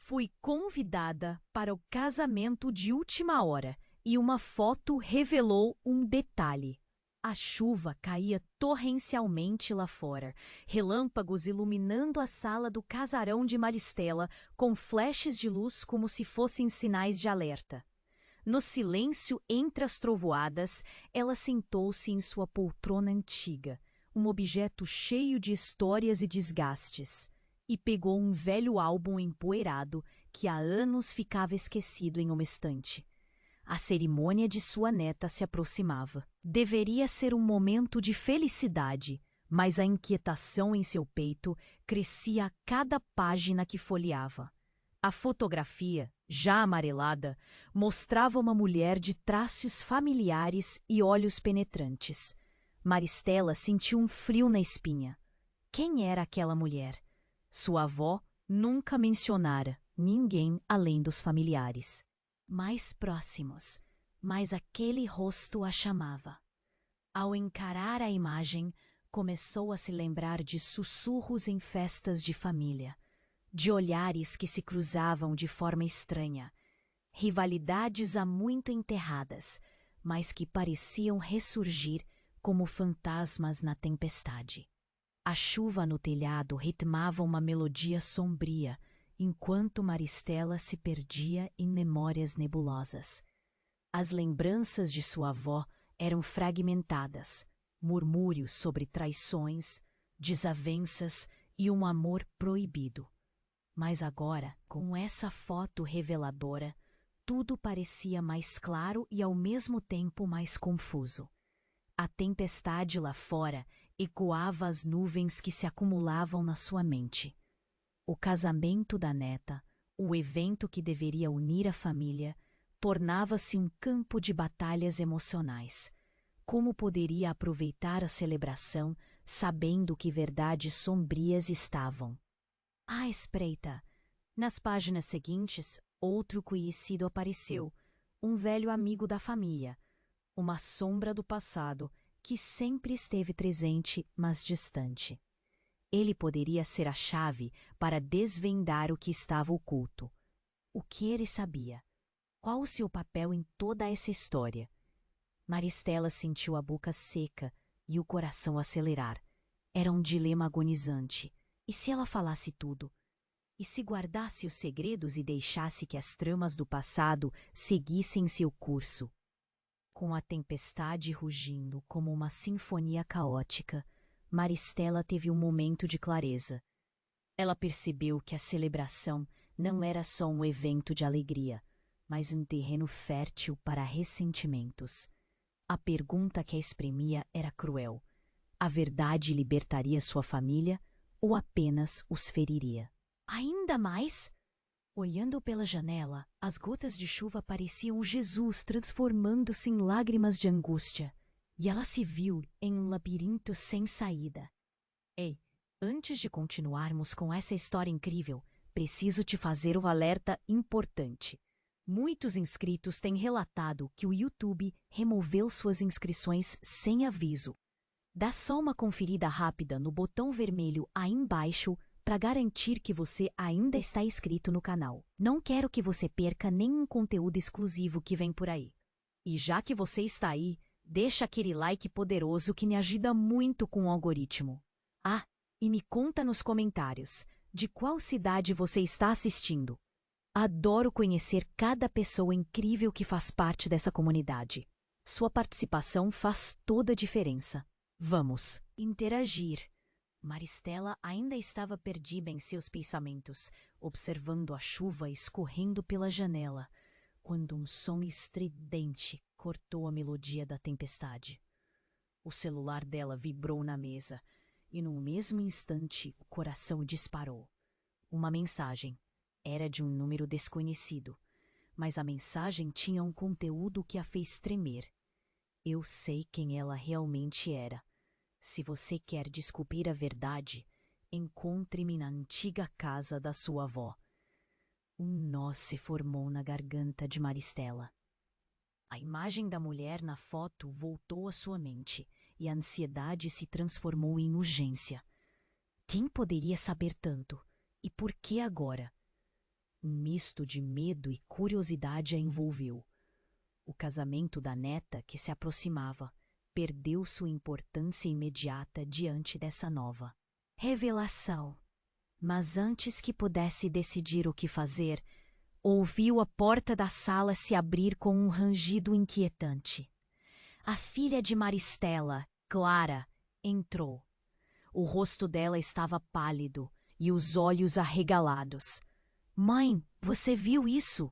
Fui convidada para o casamento de última hora e uma foto revelou um detalhe. A chuva caía torrencialmente lá fora, relâmpagos iluminando a sala do casarão de Maristela com flashes de luz como se fossem sinais de alerta. No silêncio entre as trovoadas, ela sentou-se em sua poltrona antiga, um objeto cheio de histórias e desgastes, e pegou um velho álbum empoeirado que há anos ficava esquecido em uma estante. A cerimônia de sua neta se aproximava. Deveria ser um momento de felicidade, mas a inquietação em seu peito crescia a cada página que folheava. A fotografia, já amarelada, mostrava uma mulher de traços familiares e olhos penetrantes. Maristela sentiu um frio na espinha. Quem era aquela mulher? Sua avó nunca mencionara ninguém além dos familiares mais próximos, mas aquele rosto a chamava. Ao encarar a imagem, começou a se lembrar de sussurros em festas de família, de olhares que se cruzavam de forma estranha, rivalidades há muito enterradas, mas que pareciam ressurgir como fantasmas na tempestade. A chuva no telhado ritmava uma melodia sombria, enquanto Maristela se perdia em memórias nebulosas. As lembranças de sua avó eram fragmentadas, murmúrios sobre traições, desavenças e um amor proibido. Mas agora, com essa foto reveladora, tudo parecia mais claro e ao mesmo tempo mais confuso. A tempestade lá fora ecoava as nuvens que se acumulavam na sua mente. O casamento da neta, o evento que deveria unir a família, tornava-se um campo de batalhas emocionais. Como poderia aproveitar a celebração sabendo que verdades sombrias estavam? À espreita, nas páginas seguintes, outro conhecido apareceu, um velho amigo da família, uma sombra do passado que sempre esteve presente, mas distante. Ele poderia ser a chave para desvendar o que estava oculto. O que ele sabia? Qual o seu papel em toda essa história? Maristela sentiu a boca seca e o coração acelerar. Era um dilema agonizante. E se ela falasse tudo? E se guardasse os segredos e deixasse que as tramas do passado seguissem seu curso? Com a tempestade rugindo como uma sinfonia caótica, Maristela teve um momento de clareza. Ela percebeu que a celebração não era só um evento de alegria, mas um terreno fértil para ressentimentos. A pergunta que a espremia era cruel. A verdade libertaria sua família ou apenas os feriria? Ainda mais? Olhando pela janela, as gotas de chuva pareciam Jesus transformando-se em lágrimas de angústia, e ela se viu em um labirinto sem saída. Ei, antes de continuarmos com essa história incrível, preciso te fazer um alerta importante. Muitos inscritos têm relatado que o YouTube removeu suas inscrições sem aviso. Dá só uma conferida rápida no botão vermelho aí embaixo para garantir que você ainda está inscrito no canal. Não quero que você perca nenhum conteúdo exclusivo que vem por aí. E já que você está aí, deixa aquele like poderoso que me ajuda muito com o algoritmo. Ah, e me conta nos comentários de qual cidade você está assistindo. Adoro conhecer cada pessoa incrível que faz parte dessa comunidade. Sua participação faz toda a diferença. Vamos interagir. Maristela ainda estava perdida em seus pensamentos, observando a chuva escorrendo pela janela, quando um som estridente cortou a melodia da tempestade. O celular dela vibrou na mesa, e no mesmo instante o coração disparou. Uma mensagem. Era de um número desconhecido, mas a mensagem tinha um conteúdo que a fez tremer. Eu sei quem ela realmente era. Se você quer descobrir a verdade, encontre-me na antiga casa da sua avó. Um nó se formou na garganta de Maristela. A imagem da mulher na foto voltou à sua mente e a ansiedade se transformou em urgência. Quem poderia saber tanto? E por que agora? Um misto de medo e curiosidade a envolveu. O casamento da neta, que se aproximava, perdeu sua importância imediata diante dessa nova revelação. Mas antes que pudesse decidir o que fazer, ouviu a porta da sala se abrir com um rangido inquietante. A filha de Maristela, Clara, entrou. O rosto dela estava pálido e os olhos arregalados. Mãe, você viu isso?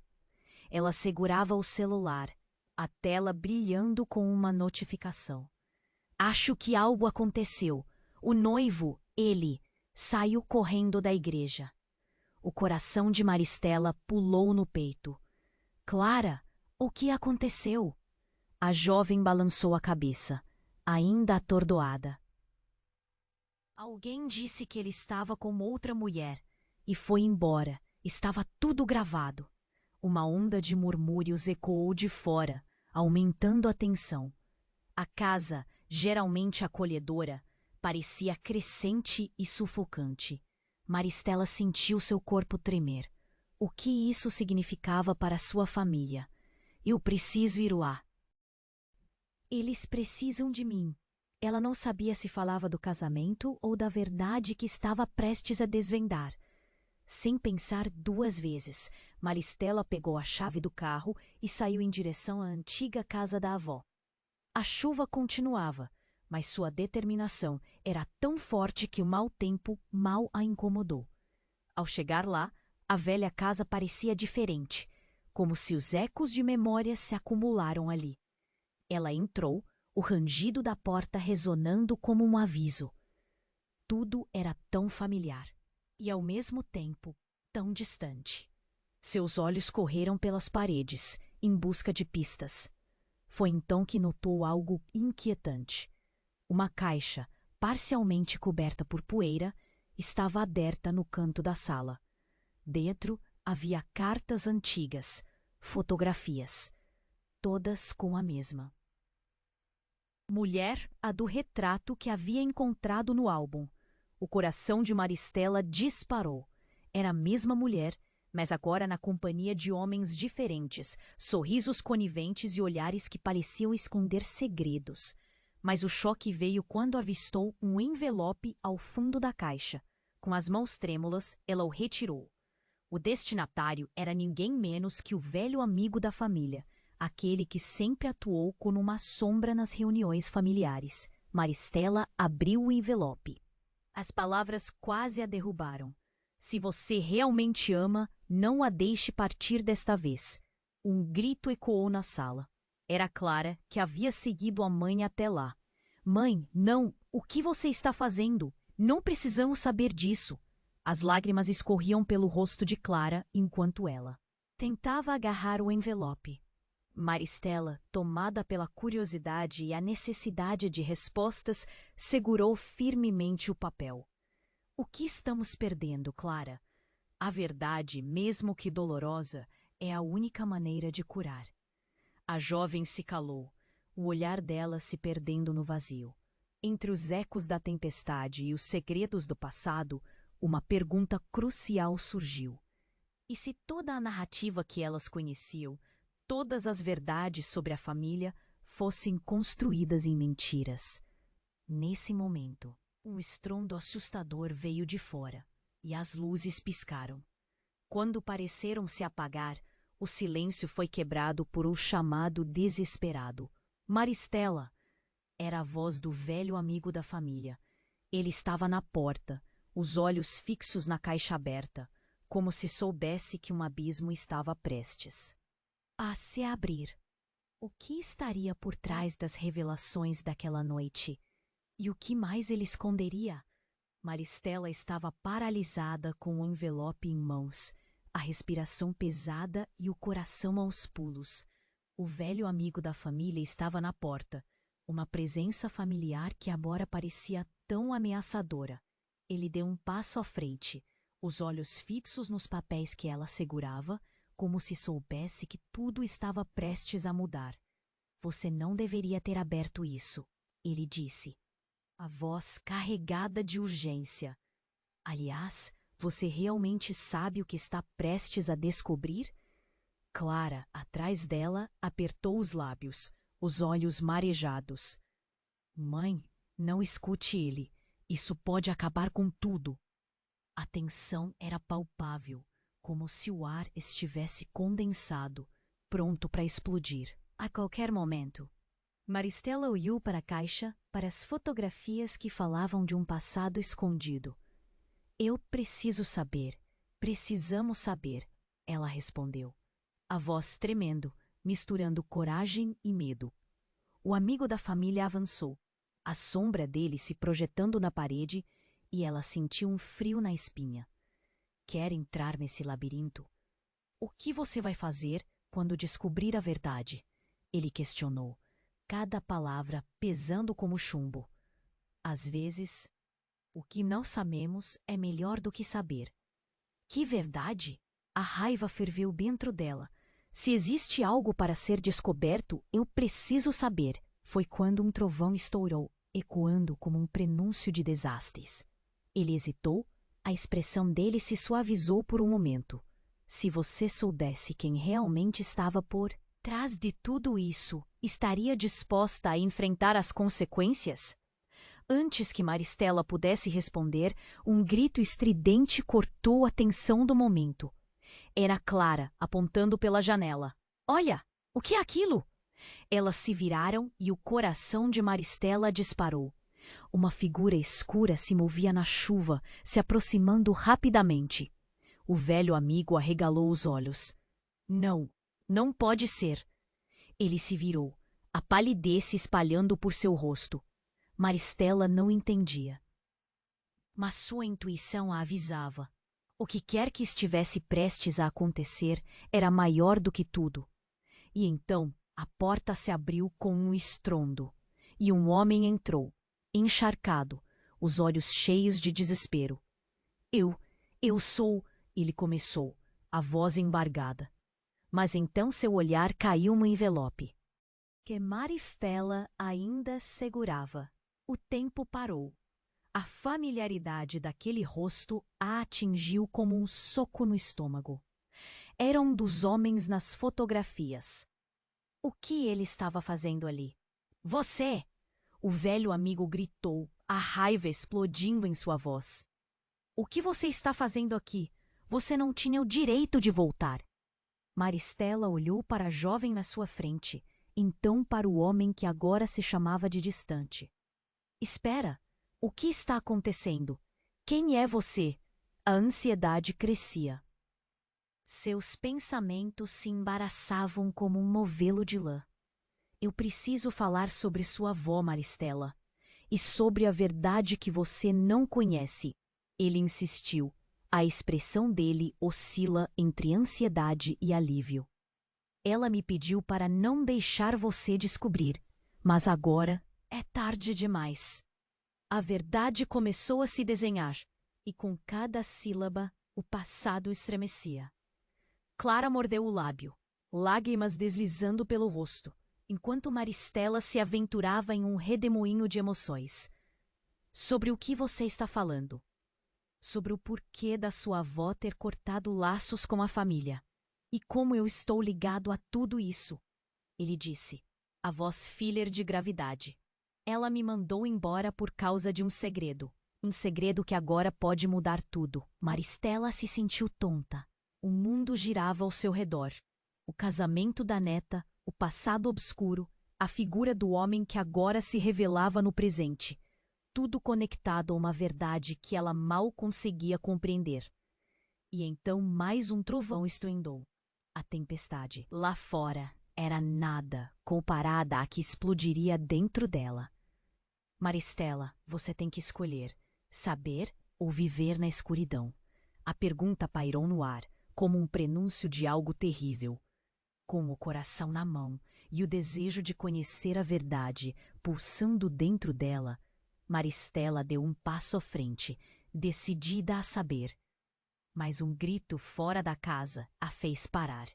Ela segurava o celular, a tela brilhando com uma notificação. Acho que algo aconteceu. O noivo, ele, saiu correndo da igreja. O coração de Maristela pulou no peito. Clara, o que aconteceu? A jovem balançou a cabeça, ainda atordoada. Alguém disse que ele estava com outra mulher e foi embora. Estava tudo gravado. Uma onda de murmúrios ecoou de fora, aumentando a tensão. A casa, geralmente acolhedora, parecia crescente e sufocante. Maristela sentiu seu corpo tremer. O que isso significava para sua família? Eu preciso ir lá. Eles precisam de mim. Ela não sabia se falava do casamento ou da verdade que estava prestes a desvendar. Sem pensar duas vezes, Maristela pegou a chave do carro e saiu em direção à antiga casa da avó. A chuva continuava, mas sua determinação era tão forte que o mau tempo mal a incomodou. Ao chegar lá, a velha casa parecia diferente, como se os ecos de memórias se acumularam ali. Ela entrou, o rangido da porta ressonando como um aviso. Tudo era tão familiar e, ao mesmo tempo, tão distante. Seus olhos correram pelas paredes, em busca de pistas. Foi então que notou algo inquietante. Uma caixa, parcialmente coberta por poeira, estava aberta no canto da sala. Dentro havia cartas antigas, fotografias, todas com a mesma mulher, a do retrato que havia encontrado no álbum. O coração de Maristela disparou. Era a mesma mulher, mas agora na companhia de homens diferentes, sorrisos coniventes e olhares que pareciam esconder segredos. Mas o choque veio quando avistou um envelope ao fundo da caixa. Com as mãos trêmulas, ela o retirou. O destinatário era ninguém menos que o velho amigo da família, aquele que sempre atuou como uma sombra nas reuniões familiares. Maristela abriu o envelope. As palavras quase a derrubaram. Se você realmente ama, não a deixe partir desta vez. Um grito ecoou na sala. Era Clara, que havia seguido a mãe até lá. Mãe, não! O que você está fazendo? Não precisamos saber disso. As lágrimas escorriam pelo rosto de Clara enquanto ela tentava agarrar o envelope. Maristela, tomada pela curiosidade e a necessidade de respostas, segurou firmemente o papel. O que estamos perdendo, Clara? A verdade, mesmo que dolorosa, é a única maneira de curar. A jovem se calou, o olhar dela se perdendo no vazio. Entre os ecos da tempestade e os segredos do passado, uma pergunta crucial surgiu. E se toda a narrativa que elas conheciam, todas as verdades sobre a família, fossem construídas em mentiras? Nesse momento, um estrondo assustador veio de fora, e as luzes piscaram. Quando pareceram se apagar, o silêncio foi quebrado por um chamado desesperado. Maristela! Era a voz do velho amigo da família. Ele estava na porta, os olhos fixos na caixa aberta, como se soubesse que um abismo estava prestes a se abrir. O que estaria por trás das revelações daquela noite? E o que mais ele esconderia? Maristela estava paralisada com o envelope em mãos, a respiração pesada e o coração aos pulos. O velho amigo da família estava na porta, uma presença familiar que agora parecia tão ameaçadora. Ele deu um passo à frente, os olhos fixos nos papéis que ela segurava, como se soubesse que tudo estava prestes a mudar. Você não deveria ter aberto isso, ele disse. A voz carregada de urgência. Aliás, Você realmente sabe o que está prestes a descobrir? Clara, atrás dela, apertou os lábios, os olhos marejados. Mãe, não escute ele. Isso pode acabar com tudo. A tensão era palpável, como se o ar estivesse condensado, pronto para explodir, a qualquer momento. Maristela olhou para a caixa, para as fotografias que falavam de um passado escondido. Eu preciso saber, precisamos saber, ela respondeu, a voz tremendo, misturando coragem e medo. O amigo da família avançou, a sombra dele se projetando na parede, e ela sentiu um frio na espinha. Quer entrar nesse labirinto? O que você vai fazer quando descobrir a verdade? Ele questionou, cada palavra pesando como chumbo. Às vezes, o que não sabemos é melhor do que saber. Que verdade? A raiva ferveu dentro dela. Se existe algo para ser descoberto, eu preciso saber. Foi quando um trovão estourou, ecoando como um prenúncio de desastres. Ele hesitou, a expressão dele se suavizou por um momento. Se você soubesse quem realmente estava por trás de tudo isso, estaria disposta a enfrentar as consequências? Antes que Maristela pudesse responder, um grito estridente cortou a tensão do momento. Era Clara, apontando pela janela. Olha! O que é aquilo? Elas se viraram e o coração de Maristela disparou. Uma figura escura se movia na chuva, se aproximando rapidamente. O velho amigo arregalou os olhos. Não, não pode ser. Ele se virou, a palidez se espalhando por seu rosto. Maristela não entendia. Mas sua intuição a avisava. O que quer que estivesse prestes a acontecer era maior do que tudo. E então a porta se abriu com um estrondo, e um homem entrou, encharcado, os olhos cheios de desespero. Eu sou... Ele começou, a voz embargada. Mas então seu olhar caiu no envelope, que Maristela ainda segurava. O tempo parou. A familiaridade daquele rosto a atingiu como um soco no estômago. Era um dos homens nas fotografias. O que ele estava fazendo ali? Você! O velho amigo gritou, a raiva explodindo em sua voz. O que você está fazendo aqui? Você não tinha o direito de voltar. Maristela olhou para a jovem na sua frente, então para o homem que agora se chamava de distante. Espera! O que está acontecendo? Quem é você? A ansiedade crescia. Seus pensamentos se embaraçavam como um novelo de lã. Eu preciso falar sobre sua avó, Maristela, e sobre a verdade que você não conhece. Ele insistiu. A expressão dele oscila entre ansiedade e alívio. Ela me pediu para não deixar você descobrir, mas agora é tarde demais. A verdade começou a se desenhar, e com cada sílaba o passado estremecia. Clara mordeu o lábio, lágrimas deslizando pelo rosto, enquanto Maristela se aventurava em um redemoinho de emoções. Sobre o que você está falando? Sobre o porquê da sua avó ter cortado laços com a família. E como eu estou ligado a tudo isso. Ele disse, a voz filler de gravidade. Ela me mandou embora por causa de um segredo que agora pode mudar tudo. Maristela se sentiu tonta. O mundo girava ao seu redor. O casamento da neta, o passado obscuro, a figura do homem que agora se revelava no presente. Tudo conectado a uma verdade que ela mal conseguia compreender. E então mais um trovão estourou. A tempestade lá fora era nada comparada à que explodiria dentro dela. Maristela, você tem que escolher, saber ou viver na escuridão. A pergunta pairou no ar, como um prenúncio de algo terrível. Com o coração na mão e o desejo de conhecer a verdade pulsando dentro dela, Maristela deu um passo à frente, decidida a saber. Mas um grito fora da casa a fez parar.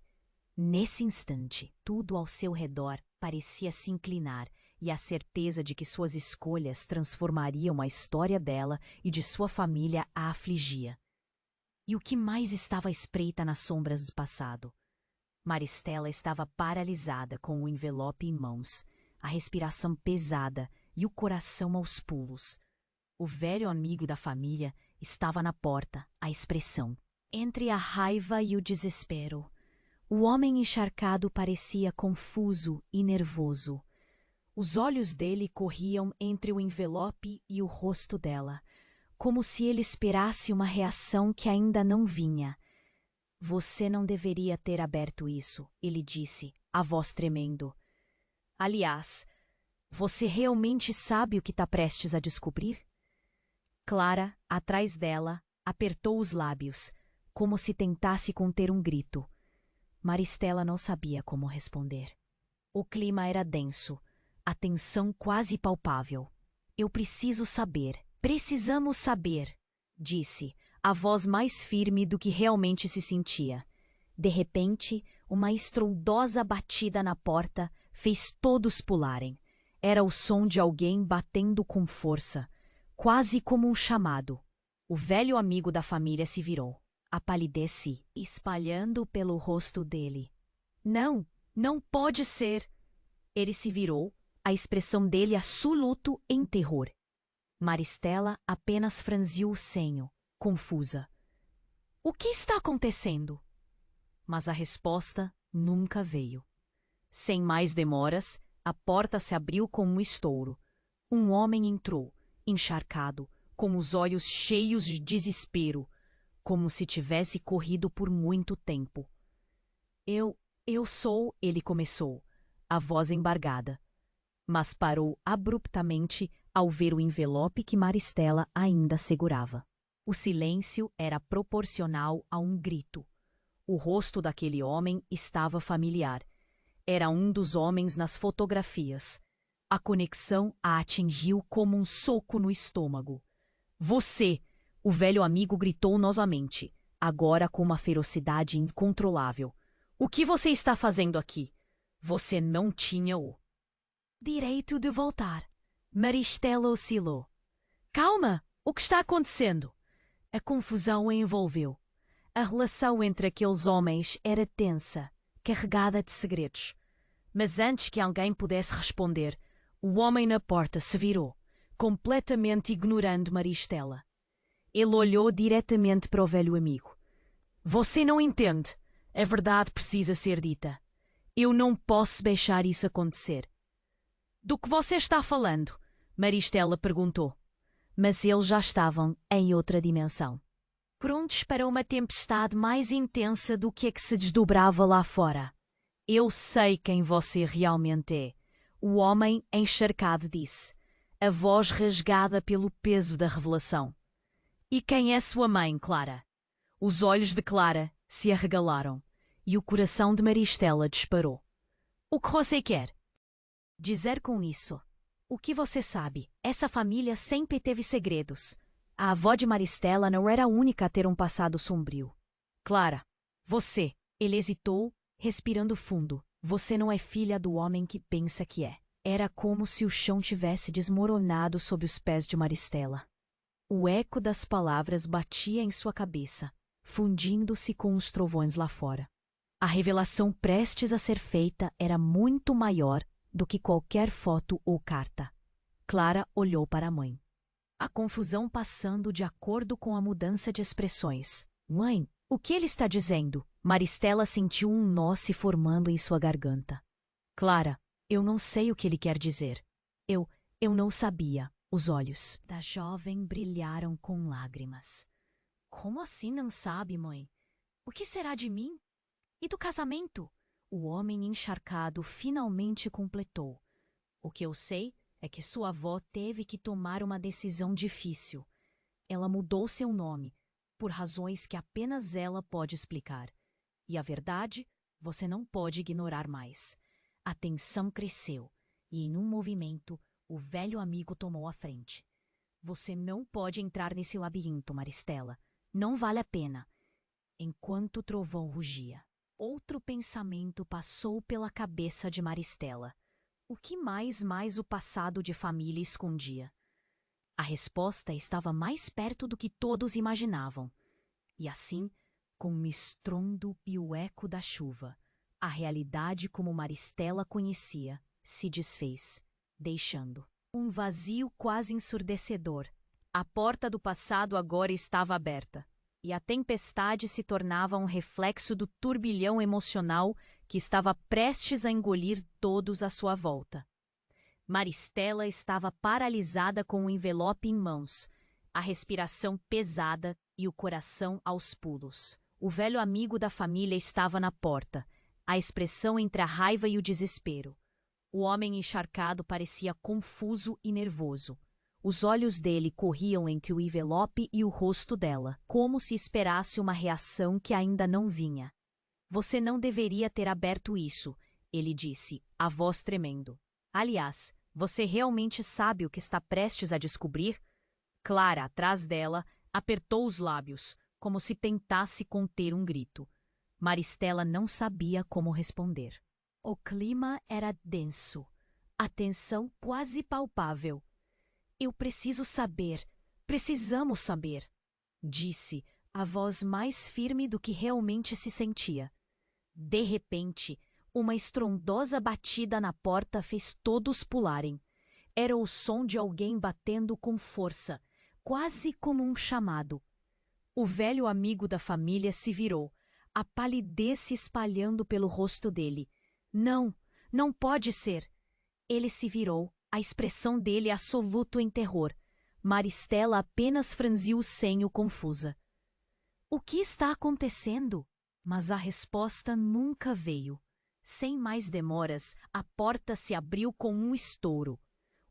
Nesse instante, tudo ao seu redor parecia se inclinar e a certeza de que suas escolhas transformariam a história dela e de sua família a afligia. E o que mais estava à espreita nas sombras do passado? Maristela estava paralisada com o envelope em mãos, a respiração pesada e o coração aos pulos. O velho amigo da família estava na porta, a expressão. Entre a raiva e o desespero, o homem encharcado parecia confuso e nervoso. Os olhos dele corriam entre o envelope e o rosto dela, como se ele esperasse uma reação que ainda não vinha. Você não deveria ter aberto isso, ele disse, a voz tremendo. Aliás, você realmente sabe o que está prestes a descobrir? Clara, atrás dela, apertou os lábios, como se tentasse conter um grito. Maristela não sabia como responder. O clima era denso, a tensão quase palpável. Eu preciso saber, precisamos saber, disse, a voz mais firme do que realmente se sentia. De repente, uma estrondosa batida na porta fez todos pularem. Era o som de alguém batendo com força, quase como um chamado. O velho amigo da família se virou. A palidez se espalhando pelo rosto dele. Não, não pode ser! Ele se virou, a expressão dele absoluto em terror. Maristela apenas franziu o senho, confusa. O que está acontecendo? Mas a resposta nunca veio. Sem mais demoras, a porta se abriu com um estouro. Um homem entrou, encharcado, com os olhos cheios de desespero, como se tivesse corrido por muito tempo. Eu sou, ele começou, a voz embargada. Mas parou abruptamente ao ver o envelope que Maristela ainda segurava. O silêncio era proporcional a um grito. O rosto daquele homem estava familiar. Era um dos homens nas fotografias. A conexão a atingiu como um soco no estômago. Você! O velho amigo gritou novamente, agora com uma ferocidade incontrolável. O que você está fazendo aqui? Você não tinha o direito de voltar. Maristela oscilou. Calma! O que está acontecendo? A confusão a envolveu. A relação entre aqueles homens era tensa, carregada de segredos. Mas antes que alguém pudesse responder, o homem na porta se virou, completamente ignorando Maristela. Ele olhou diretamente para o velho amigo. Você não entende. A verdade precisa ser dita. Eu não posso deixar isso acontecer. Do que você está falando? Maristela perguntou. Mas eles já estavam em outra dimensão. Prontos para uma tempestade mais intensa do que a que se desdobrava lá fora. Eu sei quem você realmente é. O homem encharcado disse, a voz rasgada pelo peso da revelação. E quem é sua mãe, Clara? Os olhos de Clara se arregalaram e o coração de Maristela disparou. O que você quer? Dizer com isso. O que você sabe? Essa família sempre teve segredos. A avó de Maristela não era a única a ter um passado sombrio. Clara, você. Ele hesitou, respirando fundo. Você não é filha do homem que pensa que é. Era como se o chão tivesse desmoronado sob os pés de Maristela. O eco das palavras batia em sua cabeça, fundindo-se com os trovões lá fora. A revelação prestes a ser feita era muito maior do que qualquer foto ou carta. Clara olhou para a mãe. A confusão passando de acordo com a mudança de expressões. Mãe, o que ele está dizendo? Maristela sentiu um nó se formando em sua garganta. Clara, eu não sei o que ele quer dizer. Eu não sabia. Os olhos da jovem brilharam com lágrimas. Como assim não sabe, mãe? O que será de mim? E do casamento? O homem encharcado finalmente completou. O que eu sei é que sua avó teve que tomar uma decisão difícil. Ela mudou seu nome, por razões que apenas ela pode explicar. E a verdade, você não pode ignorar mais. A tensão cresceu, e em um movimento, o velho amigo tomou a frente. Você não pode entrar nesse labirinto, Maristela. Não vale a pena. Enquanto o trovão rugia, outro pensamento passou pela cabeça de Maristela. O que mais o passado de família escondia? A resposta estava mais perto do que todos imaginavam. E assim, com um estrondo e o eco da chuva, a realidade como Maristela conhecia se desfez, deixando um vazio quase ensurdecedor. A porta do passado agora estava aberta, e a tempestade se tornava um reflexo do turbilhão emocional que estava prestes a engolir todos à sua volta. Maristela estava paralisada com o envelope em mãos, a respiração pesada e o coração aos pulos. O velho amigo da família estava na porta, a expressão entre a raiva e o desespero. O homem encharcado parecia confuso e nervoso. Os olhos dele corriam entre o envelope e o rosto dela, como se esperasse uma reação que ainda não vinha. Você não deveria ter aberto isso, ele disse, a voz tremendo. Aliás, você realmente sabe o que está prestes a descobrir? Clara, atrás dela, apertou os lábios, como se tentasse conter um grito. Maristela não sabia como responder. O clima era denso, a tensão quase palpável. Eu preciso saber, precisamos saber, disse, a voz mais firme do que realmente se sentia. De repente, uma estrondosa batida na porta fez todos pularem. Era o som de alguém batendo com força, quase como um chamado. O velho amigo da família se virou, a palidez se espalhando pelo rosto dele. Não, não pode ser. Ele se virou, a expressão dele absoluto em terror. Maristela apenas franziu o senho confusa. O que está acontecendo? Mas a resposta nunca veio. Sem mais demoras, a porta se abriu com um estouro.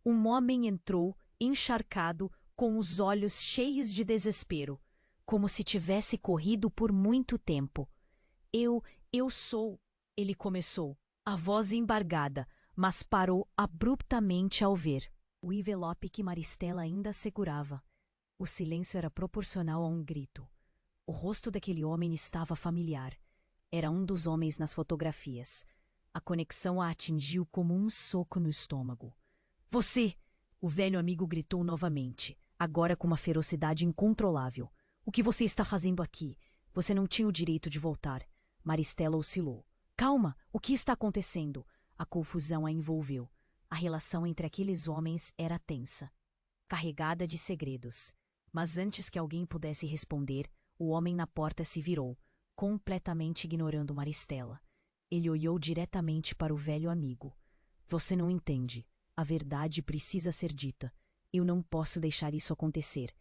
Um homem entrou, encharcado, com os olhos cheios de desespero, como se tivesse corrido por muito tempo. Eu sou, ele começou, a voz embargada, mas parou abruptamente ao ver o envelope que Maristela ainda segurava. O silêncio era proporcional a um grito. O rosto daquele homem estava familiar. Era um dos homens nas fotografias. A conexão a atingiu como um soco no estômago. Você! O velho amigo gritou novamente, agora com uma ferocidade incontrolável. O que você está fazendo aqui? Você não tinha o direito de voltar. Maristela oscilou. Calma! O que está acontecendo? A confusão a envolveu. A relação entre aqueles homens era tensa, carregada de segredos. Mas antes que alguém pudesse responder, o homem na porta se virou, completamente ignorando Maristela. Ele olhou diretamente para o velho amigo. Você não entende. A verdade precisa ser dita. Eu não posso deixar isso acontecer.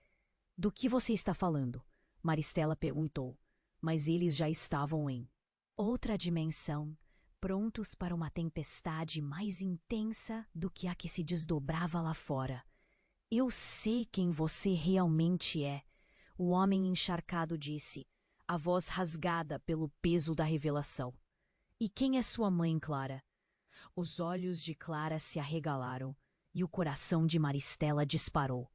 Do que você está falando? Maristela perguntou. Mas eles já estavam em outra dimensão, prontos para uma tempestade mais intensa do que a que se desdobrava lá fora. Eu sei quem você realmente é, o homem encharcado disse, a voz rasgada pelo peso da revelação. E quem é sua mãe, Clara? Os olhos de Clara se arregalaram e o coração de Maristela disparou.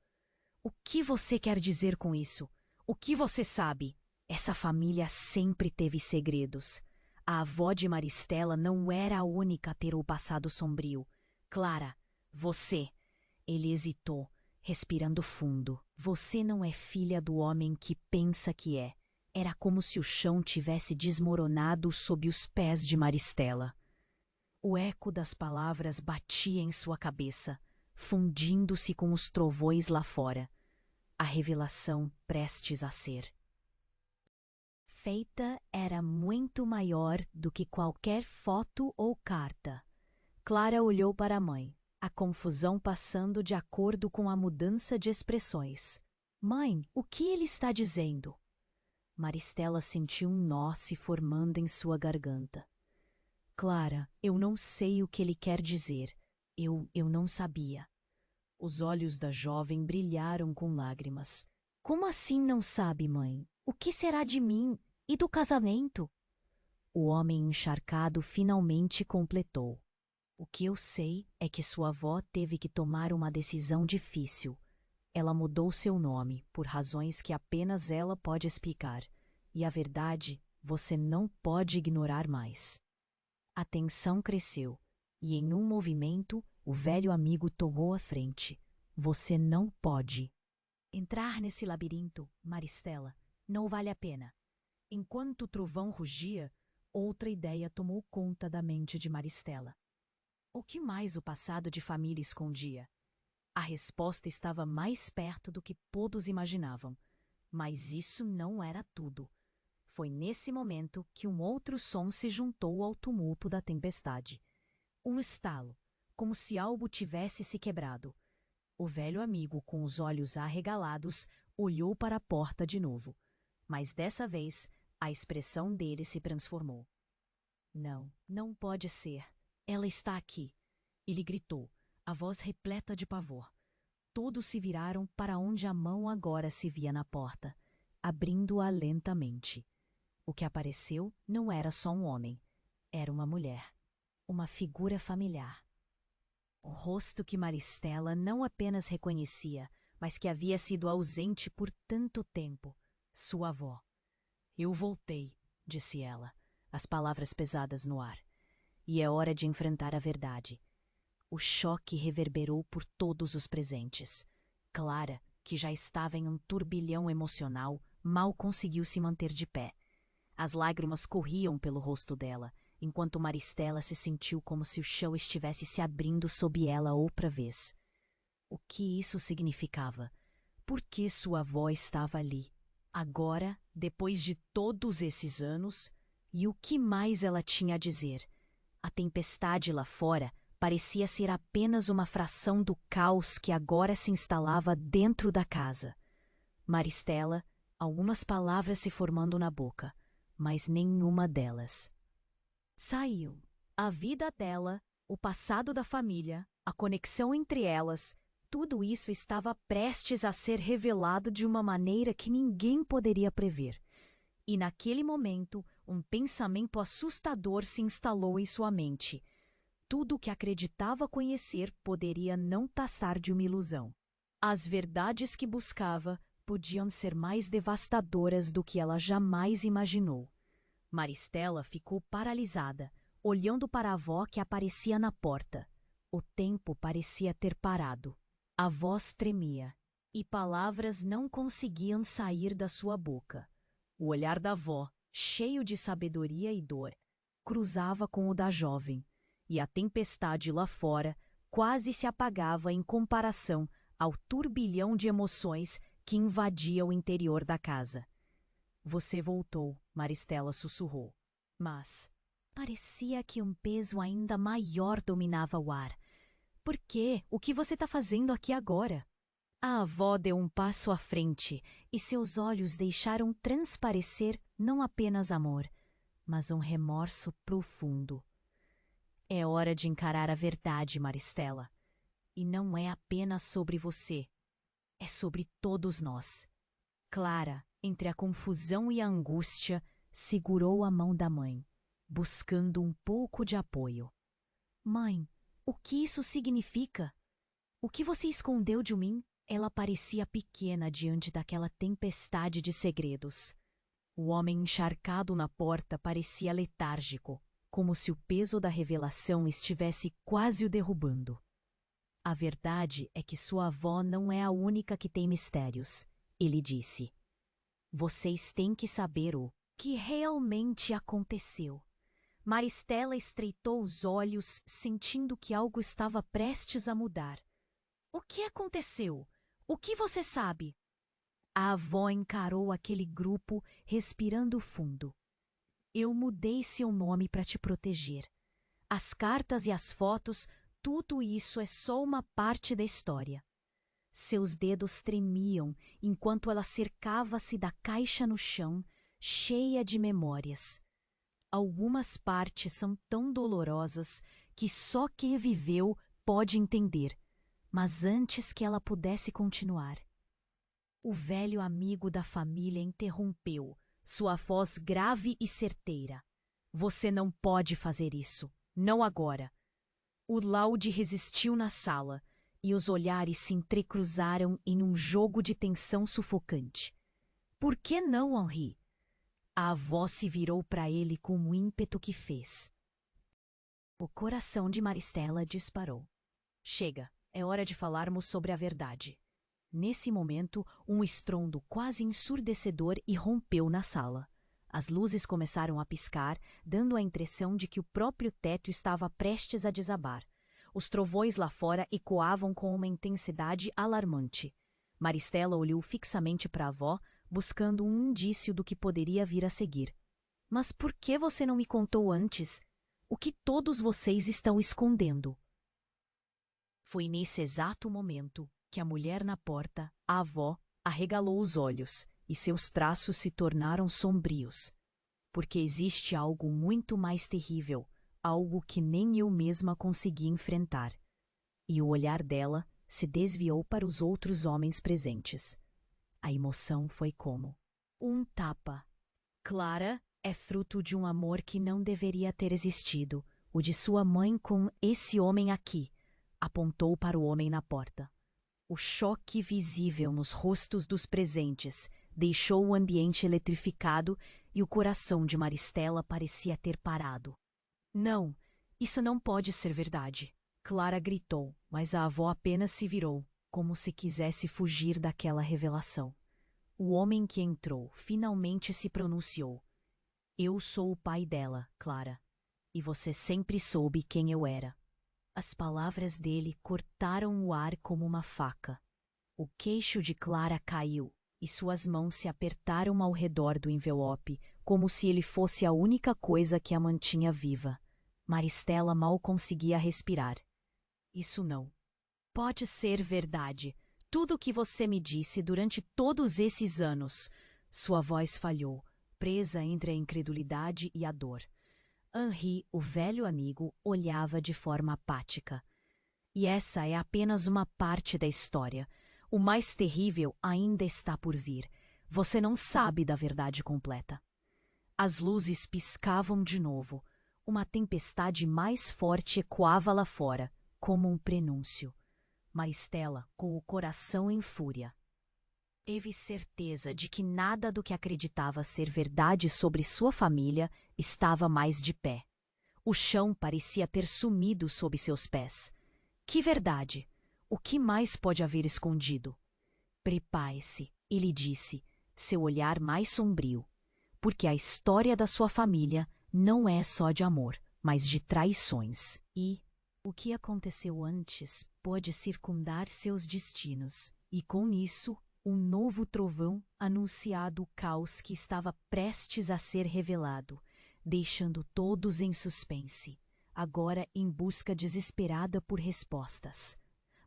O que você quer dizer com isso? O que você sabe? Essa família sempre teve segredos. A avó de Maristela não era a única a ter o passado sombrio. Clara, você. Ele hesitou, respirando fundo. Você não é filha do homem que pensa que é. Era como se o chão tivesse desmoronado sob os pés de Maristela. O eco das palavras batia em sua cabeça, fundindo-se com os trovões lá fora. A revelação prestes a ser feita era muito maior do que qualquer foto ou carta. Clara olhou para a mãe, a confusão passando de acordo com a mudança de expressões. Mãe, o que ele está dizendo? Maristela sentiu um nó se formando em sua garganta. Clara, eu não sei o que ele quer dizer. Eu não sabia. Os olhos da jovem brilharam com lágrimas. Como assim não sabe, mãe? O que será de mim e do casamento? O homem encharcado finalmente completou. O que eu sei é que sua avó teve que tomar uma decisão difícil. Ela mudou seu nome por razões que apenas ela pode explicar. E a verdade, você não pode ignorar mais. A tensão cresceu, e em um movimento, o velho amigo tomou a frente. Você não pode entrar nesse labirinto, Maristela. Não vale a pena. Enquanto o trovão rugia, outra ideia tomou conta da mente de Maristela. O que mais o passado de família escondia? A resposta estava mais perto do que todos imaginavam. Mas isso não era tudo. Foi nesse momento que um outro som se juntou ao tumulto da tempestade. Um estalo, como se algo tivesse se quebrado. O velho amigo, com os olhos arregalados, olhou para a porta de novo. Mas dessa vez, a expressão dele se transformou. Não, não pode ser. Ela está aqui. Ele gritou, a voz repleta de pavor. Todos se viraram para onde a mão agora se via na porta, abrindo-a lentamente. O que apareceu não era só um homem. Era uma mulher. Uma figura familiar. O rosto que Maristela não apenas reconhecia, mas que havia sido ausente por tanto tempo. Sua avó. Eu voltei, disse ela, as palavras pesadas no ar. E é hora de enfrentar a verdade. O choque reverberou por todos os presentes. Clara, que já estava em um turbilhão emocional, mal conseguiu se manter de pé. As lágrimas corriam pelo rosto dela, enquanto Maristela se sentiu como se o chão estivesse se abrindo sob ela outra vez. O que isso significava? Por que sua avó estava ali? Agora, depois de todos esses anos, e o que mais ela tinha a dizer? A tempestade lá fora parecia ser apenas uma fração do caos que agora se instalava dentro da casa. Maristela, algumas palavras se formando na boca, mas nenhuma delas. Saiu. A vida dela, o passado da família, a conexão entre elas, tudo isso estava prestes a ser revelado de uma maneira que ninguém poderia prever. E naquele momento, um pensamento assustador se instalou em sua mente. Tudo o que acreditava conhecer poderia não passar de uma ilusão. As verdades que buscava podiam ser mais devastadoras do que ela jamais imaginou. Maristela ficou paralisada, olhando para a avó que aparecia na porta. O tempo parecia ter parado. A voz tremia, e palavras não conseguiam sair da sua boca. O olhar da avó, cheio de sabedoria e dor, cruzava com o da jovem, e a tempestade lá fora quase se apagava em comparação ao turbilhão de emoções que invadia o interior da casa. Você voltou, Maristela sussurrou. Mas parecia que um peso ainda maior dominava o ar. Por quê? O que você está fazendo aqui agora? A avó deu um passo à frente e seus olhos deixaram transparecer não apenas amor, mas um remorso profundo. É hora de encarar a verdade, Maristela. E não é apenas sobre você. É sobre todos nós. Clara, entre a confusão e a angústia, segurou a mão da mãe, buscando um pouco de apoio. Mãe, o que isso significa? O que você escondeu de mim? Ela parecia pequena diante daquela tempestade de segredos. O homem encharcado na porta parecia letárgico, como se o peso da revelação estivesse quase o derrubando. A verdade é que sua avó não é a única que tem mistérios, ele disse. Vocês têm que saber o que realmente aconteceu. Maristela estreitou os olhos, sentindo que algo estava prestes a mudar. O que aconteceu? O que você sabe? A avó encarou aquele grupo, respirando fundo. Eu mudei seu nome para te proteger. As cartas e as fotos, tudo isso é só uma parte da história. Seus dedos tremiam enquanto ela cercava-se da caixa no chão, cheia de memórias. Algumas partes são tão dolorosas que só quem viveu pode entender, mas antes que ela pudesse continuar, o velho amigo da família interrompeu, sua voz grave e certeira. Você não pode fazer isso, não agora. O laude resistiu na sala, e os olhares se entrecruzaram em um jogo de tensão sufocante. Por que não, Henri? A avó se virou para ele com o ímpeto que fez. O coração de Maristela disparou. Chega, é hora de falarmos sobre a verdade. Nesse momento, um estrondo quase ensurdecedor irrompeu na sala. As luzes começaram a piscar, dando a impressão de que o próprio teto estava prestes a desabar. Os trovões lá fora ecoavam com uma intensidade alarmante. Maristela olhou fixamente para a avó, buscando um indício do que poderia vir a seguir. Mas por que você não me contou antes? O que todos vocês estão escondendo? Foi nesse exato momento que a mulher na porta, a avó, arregalou os olhos e seus traços se tornaram sombrios. Porque existe algo muito mais terrível, algo que nem eu mesma consegui enfrentar. E o olhar dela se desviou para os outros homens presentes. A emoção foi como um tapa. Clara é fruto de um amor que não deveria ter existido, o de sua mãe com esse homem aqui. Apontou para o homem na porta. O choque visível nos rostos dos presentes deixou o ambiente eletrificado e o coração de Maristela parecia ter parado. Não, isso não pode ser verdade. Clara gritou, mas a avó apenas se virou, como se quisesse fugir daquela revelação. O homem que entrou finalmente se pronunciou. Eu sou o pai dela, Clara, e você sempre soube quem eu era. As palavras dele cortaram o ar como uma faca. O queixo de Clara caiu e suas mãos se apertaram ao redor do envelope, como se ele fosse a única coisa que a mantinha viva. Maristela mal conseguia respirar. Isso não pode ser verdade. Tudo o que você me disse durante todos esses anos. Sua voz falhou, presa entre a incredulidade e a dor. Henri, o velho amigo, olhava de forma apática. E essa é apenas uma parte da história. O mais terrível ainda está por vir. Você não sabe da verdade completa. As luzes piscavam de novo. Uma tempestade mais forte ecoava lá fora, como um prenúncio. Maristela, com o coração em fúria, teve certeza de que nada do que acreditava ser verdade sobre sua família estava mais de pé. O chão parecia ter sumido sob seus pés. Que verdade! O que mais pode haver escondido? Prepare-se, ele disse, seu olhar mais sombrio, porque a história da sua família não é só de amor, mas de traições. E o que aconteceu antes pode circundar seus destinos, e com isso, um novo trovão anunciado o caos que estava prestes a ser revelado, deixando todos em suspense, agora em busca desesperada por respostas.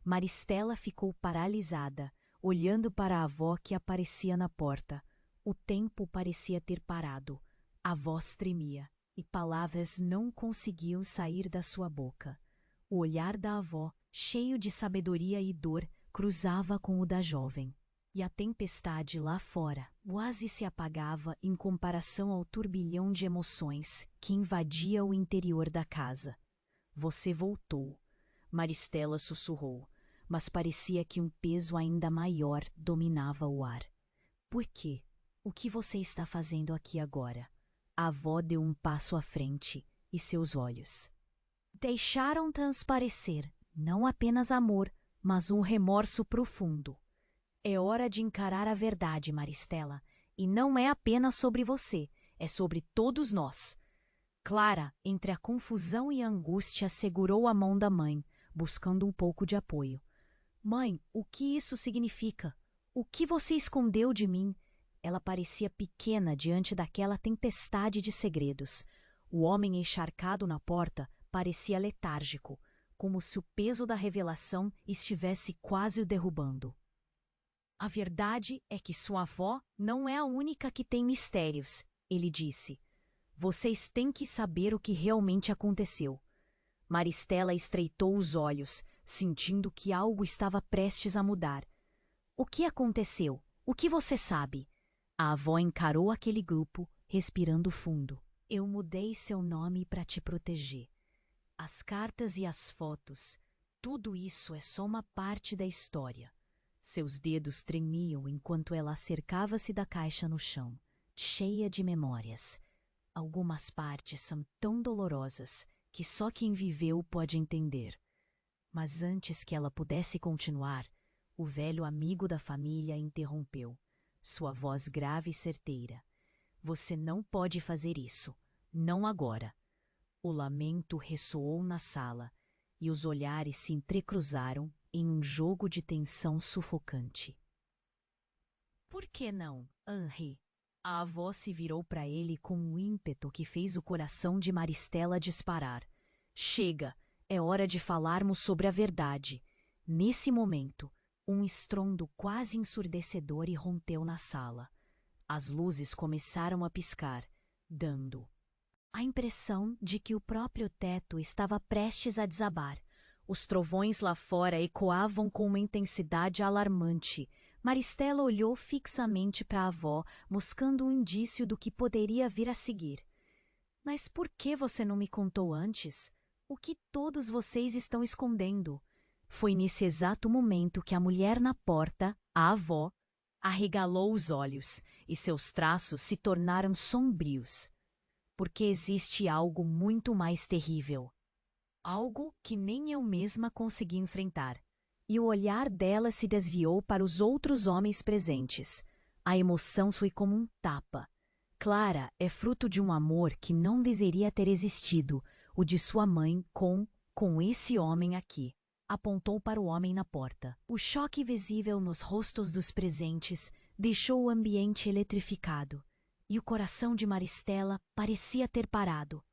Maristela ficou paralisada, olhando para a avó que aparecia na porta. O tempo parecia ter parado, a voz tremia, e palavras não conseguiam sair da sua boca. O olhar da avó, cheio de sabedoria e dor, cruzava com o da jovem. E a tempestade lá fora quase se apagava em comparação ao turbilhão de emoções que invadia o interior da casa. Você voltou, Maristela sussurrou, mas parecia que um peso ainda maior dominava o ar. Por quê? O que você está fazendo aqui agora? A avó deu um passo à frente e seus olhos deixaram transparecer não apenas amor, mas um remorso profundo. É hora de encarar a verdade, Maristela, e não é apenas sobre você, é sobre todos nós. Clara, entre a confusão e a angústia, segurou a mão da mãe, buscando um pouco de apoio. Mãe, o que isso significa? O que você escondeu de mim? Ela parecia pequena diante daquela tempestade de segredos. O homem encharcado na porta parecia letárgico, como se o peso da revelação estivesse quase o derrubando. A verdade é que sua avó não é a única que tem mistérios, ele disse. Vocês têm que saber o que realmente aconteceu. Maristela estreitou os olhos, sentindo que algo estava prestes a mudar. O que aconteceu? O que você sabe? A avó encarou aquele grupo, respirando fundo. Eu mudei seu nome para te proteger. As cartas e as fotos, tudo isso é só uma parte da história. Seus dedos tremiam enquanto ela acercava-se da caixa no chão, cheia de memórias. Algumas partes são tão dolorosas que só quem viveu pode entender. Mas antes que ela pudesse continuar, O velho amigo da família interrompeu, sua voz grave e certeira. Você não pode fazer isso. Não agora. O lamento ressoou na sala e os olhares se entrecruzaram em um jogo de tensão sufocante. Por que não, Henri? A avó se virou para ele com um ímpeto que fez o coração de Maristela disparar. Chega, é hora de falarmos sobre a verdade. Nesse momento, um estrondo quase ensurdecedor irrompeu na sala. As luzes começaram a piscar, dando a impressão de que o próprio teto estava prestes a desabar. Os trovões lá fora ecoavam com uma intensidade alarmante. Maristela olhou fixamente para a avó, buscando um indício do que poderia vir a seguir. Mas por que você não me contou antes? O que todos vocês estão escondendo? Foi nesse exato momento que a mulher na porta, a avó, arregalou os olhos e seus traços se tornaram sombrios. Porque existe algo muito mais terrível. Algo que nem eu mesma consegui enfrentar. E o olhar dela se desviou para os outros homens presentes. A emoção foi como um tapa. Clara é fruto de um amor que não deveria ter existido, o de sua mãe com esse homem aqui. Apontou para o homem na porta. O choque visível nos rostos dos presentes deixou o ambiente eletrificado. E o coração de Maristela parecia ter parado.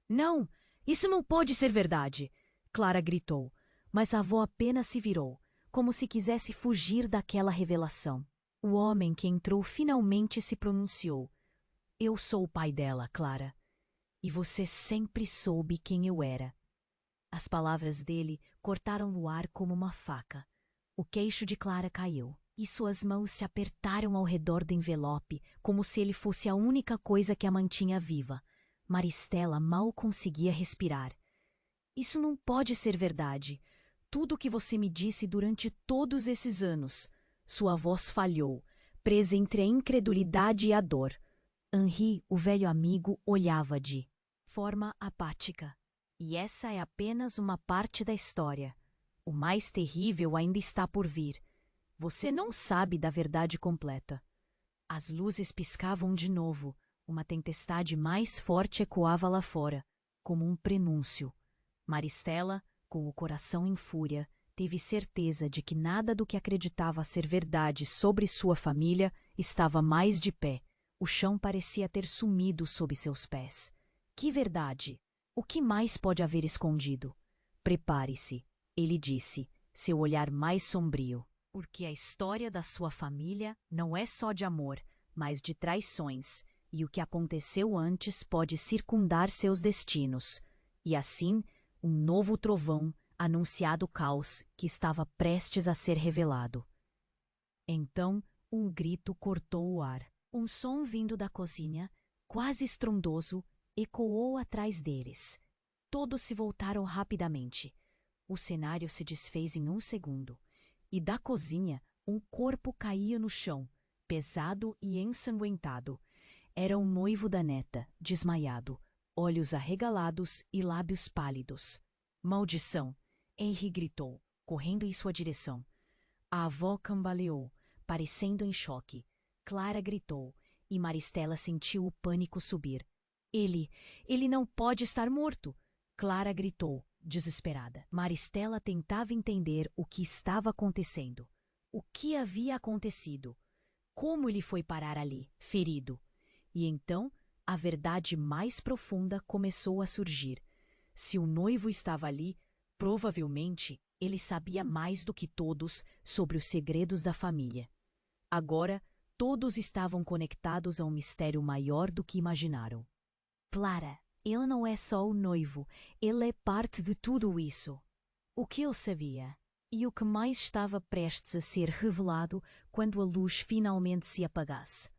Não! Isso não pode ser verdade! Clara gritou, mas a avó apenas se virou, como se quisesse fugir daquela revelação. O homem que entrou finalmente se pronunciou. Eu sou o pai dela, Clara. E você sempre soube quem eu era. As palavras dele cortaram o ar como uma faca. O queixo de Clara caiu. E suas mãos se apertaram ao redor do envelope, como se ele fosse a única coisa que a mantinha viva. Maristela mal conseguia respirar. Isso não pode ser verdade. Tudo o que você me disse durante todos esses anos. Sua voz falhou, presa entre a incredulidade e a dor. Henri, o velho amigo, olhava de forma apática. E essa é apenas uma parte da história. O mais terrível ainda está por vir. Você não sabe da verdade completa. As luzes piscavam de novo. Uma tempestade mais forte ecoava lá fora, como um prenúncio. Maristela, com o coração em fúria, teve certeza de que nada do que acreditava ser verdade sobre sua família estava mais de pé. O chão parecia ter sumido sob seus pés. Que verdade? O que mais pode haver escondido? Prepare-se, ele disse, seu olhar mais sombrio. Porque a história da sua família não é só de amor, mas de traições, e o que aconteceu antes pode circundar seus destinos. E assim, um novo trovão anunciado o caos que estava prestes a ser revelado. Então, um grito cortou o ar. Um som vindo da cozinha, quase estrondoso, ecoou atrás deles. Todos se voltaram rapidamente. O cenário se desfez em um segundo. E da cozinha, um corpo caía no chão, pesado e ensanguentado. Era o noivo da neta, desmaiado, olhos arregalados e lábios pálidos. Maldição! Henri gritou, correndo em sua direção. A avó cambaleou, parecendo em choque. Clara gritou, e Maristela sentiu o pânico subir. Ele não pode estar morto! Clara gritou, desesperada. Maristela tentava entender o que estava acontecendo. O que havia acontecido? Como ele foi parar ali, ferido? E então, a verdade mais profunda começou a surgir. Se o noivo estava ali, provavelmente ele sabia mais do que todos sobre os segredos da família. Agora, todos estavam conectados a um mistério maior do que imaginaram. Clara, ele não é só o noivo, ele é parte de tudo isso. O que ele sabia? E o que mais estava prestes a ser revelado quando a luz finalmente se apagasse?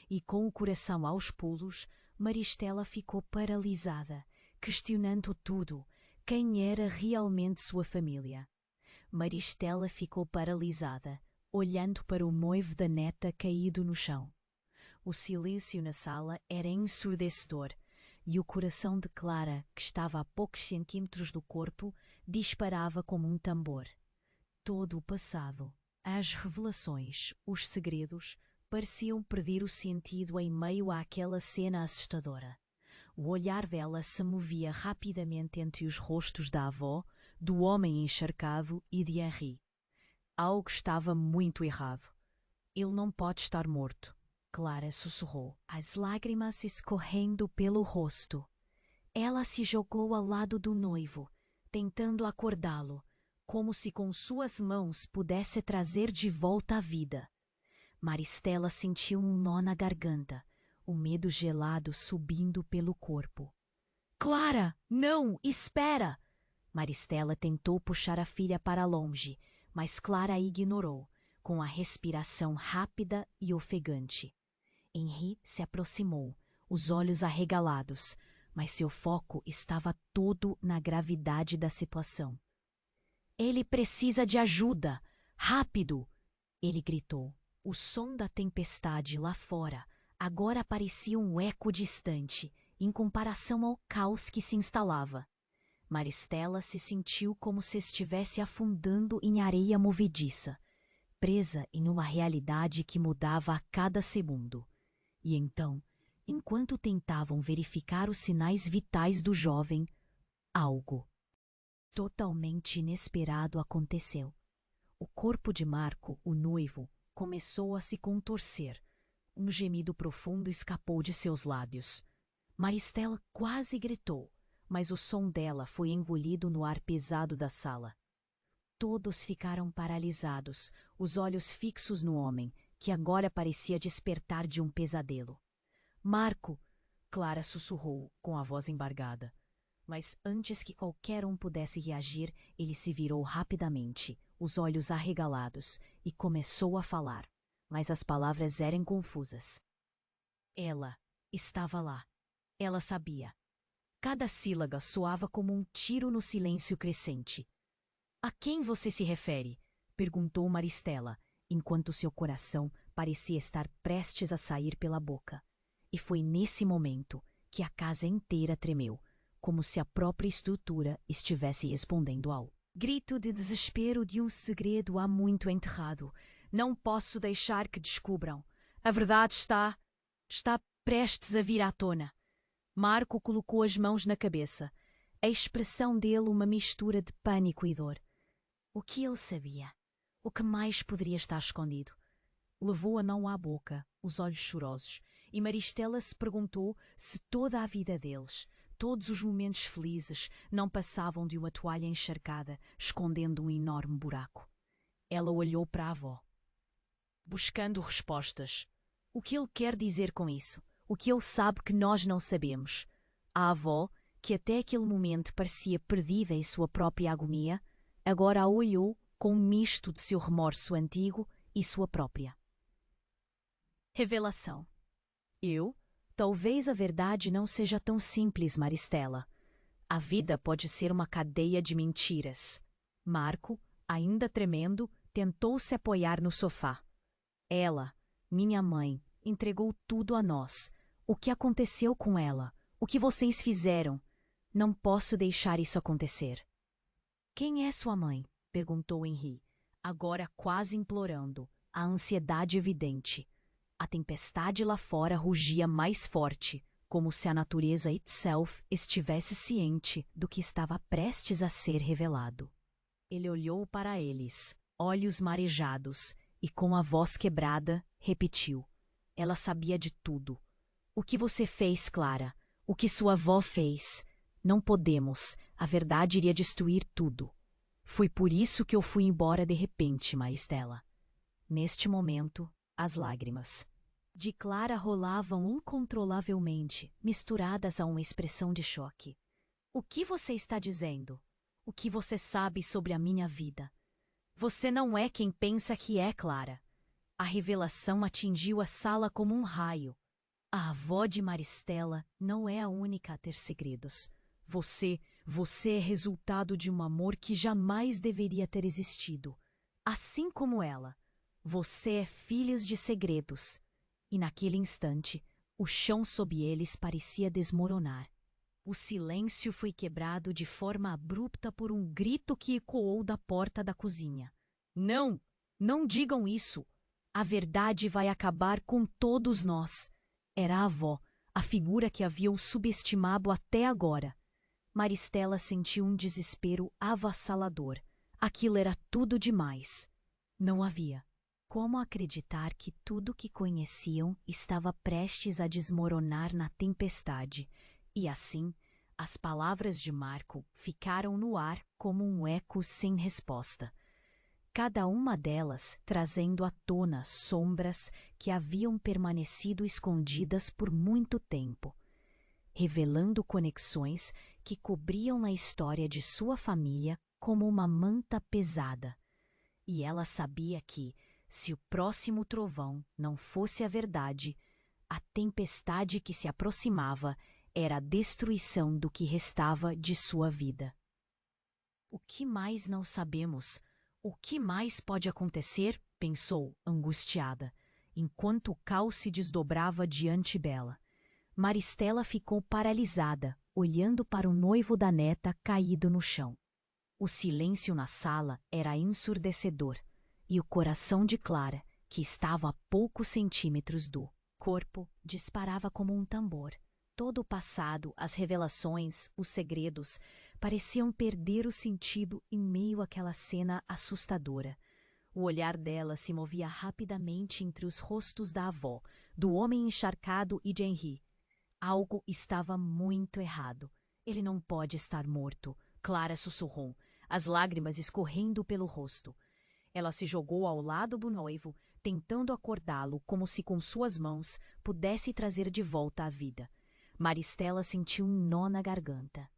E com o coração aos pulos, Maristela ficou paralisada, questionando tudo. Quem era realmente sua família? Maristela ficou paralisada, olhando para o noivo da neta caído no chão. O silêncio na sala era ensurdecedor, e o coração de Clara, que estava a poucos centímetros do corpo, disparava como um tambor. Todo o passado, As revelações, os segredos, pareciam perder o sentido em meio àquela cena assustadora. O olhar dela se movia rapidamente entre os rostos da avó, do homem encharcado e de Henri. Algo estava muito errado. Ele não pode estar morto. Clara sussurrou, as lágrimas escorrendo pelo rosto. Ela se jogou ao lado do noivo, tentando acordá-lo, como se com suas mãos pudesse trazer de volta a vida. Maristela sentiu um nó na garganta, o medo gelado subindo pelo corpo. Clara, não, espera! Maristela tentou puxar a filha para longe, mas Clara a ignorou, com a respiração rápida e ofegante. Henri se aproximou, os olhos arregalados, mas seu foco estava todo na gravidade da situação. Ele precisa de ajuda! Rápido! Ele gritou. O som da tempestade lá fora agora parecia um eco distante, em comparação ao caos que se instalava. Maristela se sentiu como se estivesse afundando em areia movediça, presa em uma realidade que mudava a cada segundo. E então, enquanto tentavam verificar os sinais vitais do jovem, algo totalmente inesperado aconteceu. O corpo de Marco, o noivo, começou a se contorcer. Um gemido profundo escapou de seus lábios. Maristela quase gritou, mas o som dela foi engolido no ar pesado da sala. Todos ficaram paralisados, os olhos fixos no homem, que agora parecia despertar de um pesadelo. Marco! Clara sussurrou, com a voz embargada. Mas antes que qualquer um pudesse reagir, ele se virou rapidamente, os olhos arregalados, e começou a falar. Mas as palavras eram confusas. Ela estava lá. Ela sabia. Cada sílaba soava como um tiro no silêncio crescente. A quem você se refere? Perguntou Maristela, enquanto seu coração parecia estar prestes a sair pela boca. E foi nesse momento que a casa inteira tremeu, como se a própria estrutura estivesse respondendo ao grito de desespero de um segredo há muito enterrado. Não posso deixar que descubram. A verdade está prestes a vir à tona. Marco colocou as mãos na cabeça. A expressão dele uma mistura de pânico e dor. O que ele sabia? O que mais poderia estar escondido? Levou a mão à boca, os olhos chorosos, e Maristela se perguntou se toda a vida deles, todos os momentos felizes, não passavam de uma toalha encharcada, escondendo um enorme buraco. Ela olhou para a avó, buscando respostas. O que ele quer dizer com isso? O que ele sabe que nós não sabemos? A avó, que até aquele momento parecia perdida em sua própria agonia, agora a olhou com um misto de seu remorso antigo e sua própria. Revelação. Talvez a verdade não seja tão simples, Maristela. A vida pode ser uma cadeia de mentiras. Marco, ainda tremendo, tentou se apoiar no sofá. Ela, minha mãe, entregou tudo a nós. O que aconteceu com ela? O que vocês fizeram? Não posso deixar isso acontecer. Quem é sua mãe? Perguntou Henri, agora quase implorando, a ansiedade evidente. A tempestade lá fora rugia mais forte, como se a natureza itself estivesse ciente do que estava prestes a ser revelado. Ele olhou para eles, olhos marejados, e com a voz quebrada, repetiu. Ela sabia de tudo. O que você fez, Clara? O que sua avó fez? Não podemos. A verdade iria destruir tudo. Foi por isso que eu fui embora de repente, Maristela. Neste momento, as lágrimas de Clara rolavam incontrolavelmente, misturadas a uma expressão de choque. O que você está dizendo? O que você sabe sobre a minha vida? Você não é quem pensa que é, Clara. A revelação atingiu a sala como um raio. A avó de Maristela não é a única a ter segredos. Você é resultado de um amor que jamais deveria ter existido. Assim como ela, você é filhos de segredos. E naquele instante, o chão sob eles parecia desmoronar. O silêncio foi quebrado de forma abrupta por um grito que ecoou da porta da cozinha. Não! Não digam isso. A verdade vai acabar com todos nós. Era a avó, a figura que haviam subestimado até agora. Maristela sentiu um desespero avassalador. Aquilo era tudo demais. Não havia como acreditar que tudo que conheciam estava prestes a desmoronar na tempestade. E assim, as palavras de Marco ficaram no ar como um eco sem resposta. Cada uma delas trazendo à tona sombras que haviam permanecido escondidas por muito tempo, revelando conexões que cobriam a história de sua família como uma manta pesada. E ela sabia que, se o próximo trovão não fosse a verdade, a tempestade que se aproximava era a destruição do que restava de sua vida. O que mais não sabemos? O que mais pode acontecer? Pensou, angustiada, enquanto o caos se desdobrava diante dela. Maristela ficou paralisada, olhando para o noivo da neta caído no chão. O silêncio na sala era ensurdecedor, e o coração de Clara, que estava a poucos centímetros do corpo, disparava como um tambor. Todo o passado, as revelações, os segredos, pareciam perder o sentido em meio àquela cena assustadora. O olhar dela se movia rapidamente entre os rostos da avó, do homem encharcado e de Henri. Algo estava muito errado. Ele não pode estar morto, Clara sussurrou, as lágrimas escorrendo pelo rosto. Ela se jogou ao lado do noivo, tentando acordá-lo como se com suas mãos pudesse trazer de volta a vida. Maristela sentiu um nó na garganta.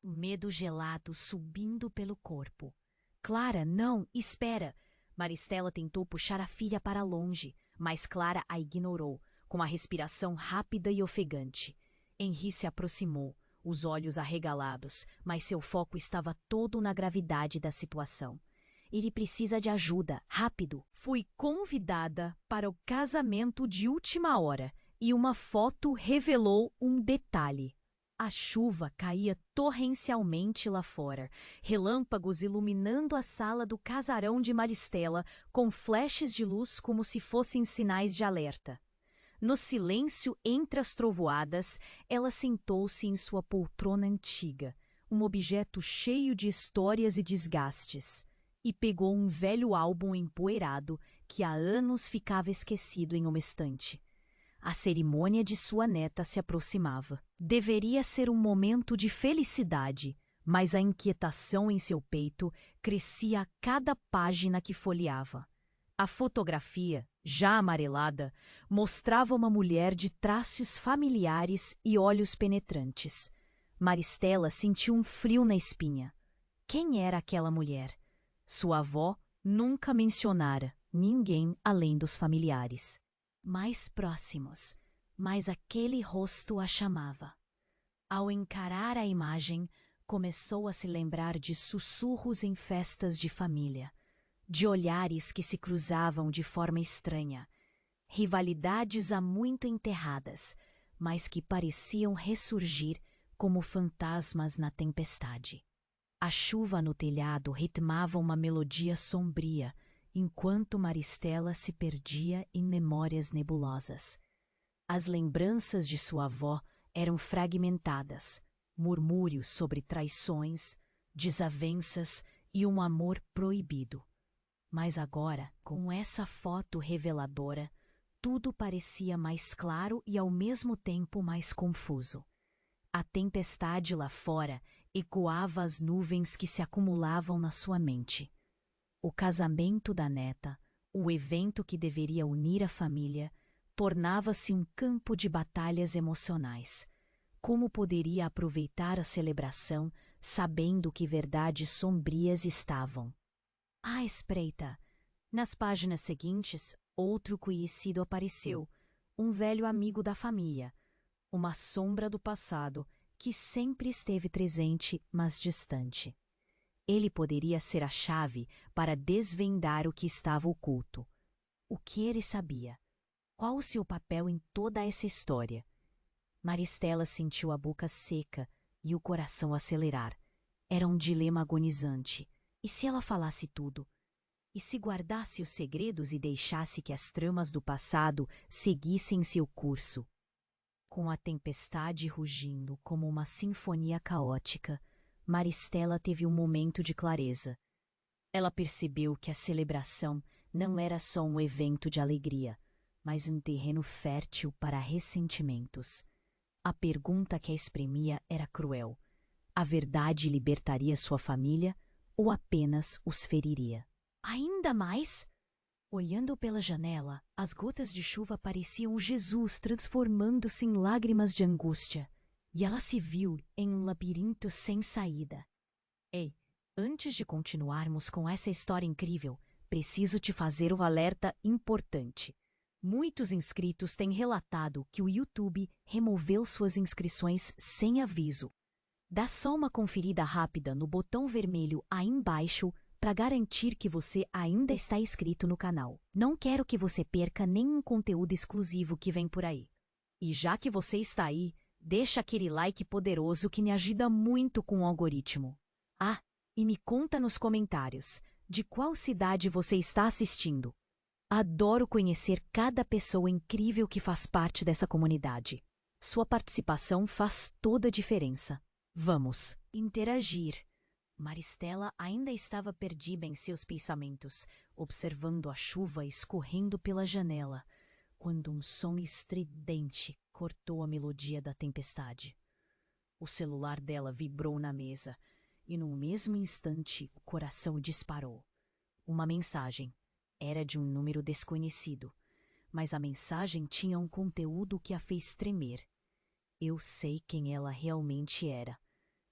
O medo gelado subindo pelo corpo. Clara, não, espera! Maristela tentou puxar a filha para longe, mas Clara a ignorou, com a respiração rápida e ofegante. Henri se aproximou, os olhos arregalados, mas seu foco estava todo na gravidade da situação. Ele precisa de ajuda, rápido. Fui convidada para o casamento de última hora e uma foto revelou um detalhe. A chuva caía torrencialmente lá fora, relâmpagos iluminando a sala do casarão de Maristela com flashes de luz como se fossem sinais de alerta. No silêncio entre as trovoadas, ela sentou-se em sua poltrona antiga, um objeto cheio de histórias e desgastes, e pegou um velho álbum empoeirado que há anos ficava esquecido em uma estante. A cerimônia de sua neta se aproximava. Deveria ser um momento de felicidade, mas a inquietação em seu peito crescia a cada página que folheava. A fotografia, já amarelada, mostrava uma mulher de traços familiares e olhos penetrantes. Maristela sentiu um frio na espinha. Quem era aquela mulher? Sua avó nunca mencionara ninguém além dos familiares. Mais próximos, mas aquele rosto a chamava. Ao encarar a imagem, começou a se lembrar de sussurros em festas de família, de olhares que se cruzavam de forma estranha, rivalidades há muito enterradas, mas que pareciam ressurgir como fantasmas na tempestade. A chuva no telhado ritmava uma melodia sombria, enquanto Maristela se perdia em memórias nebulosas. As lembranças de sua avó eram fragmentadas, murmúrios sobre traições, desavenças e um amor proibido. Mas agora, com essa foto reveladora, tudo parecia mais claro e ao mesmo tempo mais confuso. A tempestade lá fora ecoava as nuvens que se acumulavam na sua mente. O casamento da neta, o evento que deveria unir a família, tornava-se um campo de batalhas emocionais. Como poderia aproveitar a celebração sabendo que verdades sombrias estavam? À espreita, nas páginas seguintes, outro conhecido apareceu, um velho amigo da família, uma sombra do passado que sempre esteve presente, mas distante. Ele poderia ser a chave para desvendar o que estava oculto. O que ele sabia? Qual o seu papel em toda essa história? Maristela sentiu a boca seca e o coração acelerar. Era um dilema agonizante. E se ela falasse tudo? E se guardasse os segredos e deixasse que as tramas do passado seguissem seu curso? Com a tempestade rugindo como uma sinfonia caótica, Maristela teve um momento de clareza. Ela percebeu que a celebração não era só um evento de alegria, mas um terreno fértil para ressentimentos. A pergunta que a espremia era cruel. A verdade libertaria sua família ou apenas os feriria? Ainda mais? Olhando pela janela, as gotas de chuva pareciam Jesus transformando-se em lágrimas de angústia, e ela se viu em um labirinto sem saída. Ei, antes de continuarmos com essa história incrível, preciso te fazer um alerta importante. Muitos inscritos têm relatado que o YouTube removeu suas inscrições sem aviso. Dá só uma conferida rápida no botão vermelho aí embaixo para garantir que você ainda está inscrito no canal. Não quero que você perca nenhum conteúdo exclusivo que vem por aí. E já que você está aí, deixa aquele like poderoso que me ajuda muito com o algoritmo. Ah, e me conta nos comentários de qual cidade você está assistindo. Adoro conhecer cada pessoa incrível que faz parte dessa comunidade. Sua participação faz toda a diferença. Vamos interagir. Maristela ainda estava perdida em seus pensamentos, observando a chuva escorrendo pela janela, quando um som estridente cortou a melodia da tempestade. O celular dela vibrou na mesa, e no mesmo instante o coração disparou. Uma mensagem. Era de um número desconhecido, mas a mensagem tinha um conteúdo que a fez tremer. Eu sei quem ela realmente era.